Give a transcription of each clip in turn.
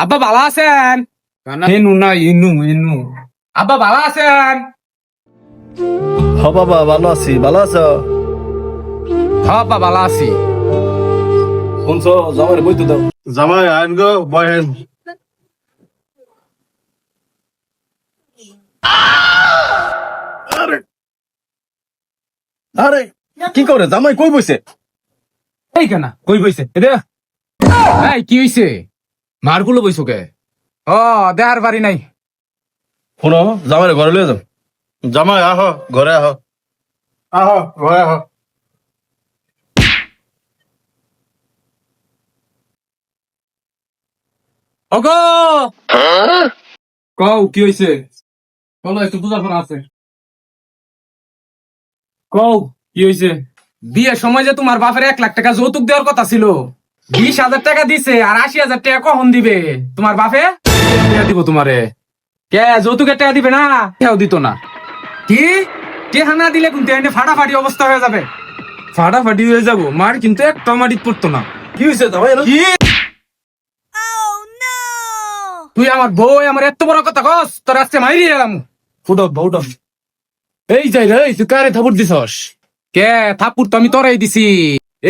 আব্বা ভালো আছেন? হেনু না ইনু ইনু। আব্বা ভালো আছেন? হ বাবা ভালো আছি, ভালো আছো? হ্যাঁ আব্বা ভালো আছি। শুনছো জামাই বইতে দাও। জামাই আইন গো বহেন। আরে আরে কি করে জামাই কই বইছে? এই কেনা কই বইছে এদে? এই কি হইছে? মারগুলো বইছো কে? ও দেহার বাড়ি নাই। শোনো জামাই ঘরে লয়ে যাও। জামাই আহ ঘরে আহ, আহ ঘরে আহ। ওগো কও কি হইছে? বলো একটু বুঝার পর আছে। কও কি হইছে? বিয়ের সময় যে তোমার বাপের 1 লাখ টাকা যৌতুক দেওয়ার কথা ছিল, 20,000 টাকা দিছে আর 80,000 টাকা কখন দিবে তোমার বাপে? দিব তোমারে কে যৌতুকের টাকা দিবে না? কেউ দিত না। কি টেহা না দিলে কিন্তু এনে ফাটাফাটি অবস্থা হয়ে যাবে। ফাটাফাটি হয়ে যাবো মার কিন্তু একটা মাটিত পড়তো না। কি হইছে জামাই? কি তুই আমার বউ আমার এত বড় কথা কস, তোর আজকে মাইরি এলাম। ফুটো বউটো এই যাই রে, তুই কারে থাপুর দিছস? কে থাপুর তো আমি তোরাই দিছি।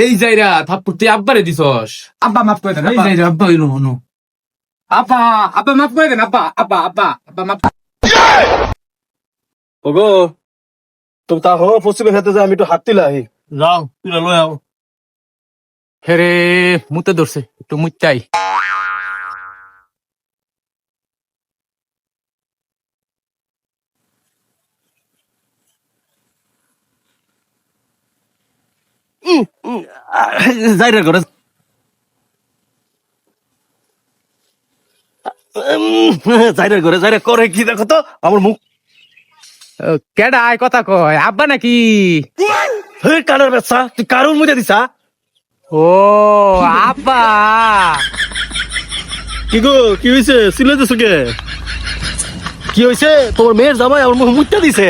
এই যাইরা থাপুর তুই আব্বারে দিছস। আব্বা মাফ করে দেন। এই যাইরা আব্বা হইলো হনো। আব্বা আব্বা মাফ করে দেন। আব্বা আব্বা আব্বা আব্বা মাফ। ওগো তুমি তা হো পশ্চিমে খেতে যা, আমি একটু হাত তিলা আহি। যাও তুই লয়ে আও। হেরে মুতে ধরছে একটু মুচাই। যাই রে ঘরে। যাই রে ঘরে, যাই রে করে কি দেখো তো আমার মুখ। কেডা আয় কথা কয় আব্বা নাকি? হে কানের বেচা, তুই কারুর মুজে দিছা? ও আব্বা কি গো কি হইছে? সিলে দিছো কে? কি হইছে? তোমার মেয়ের জামাই আমার মুখ মুইটা দিছে।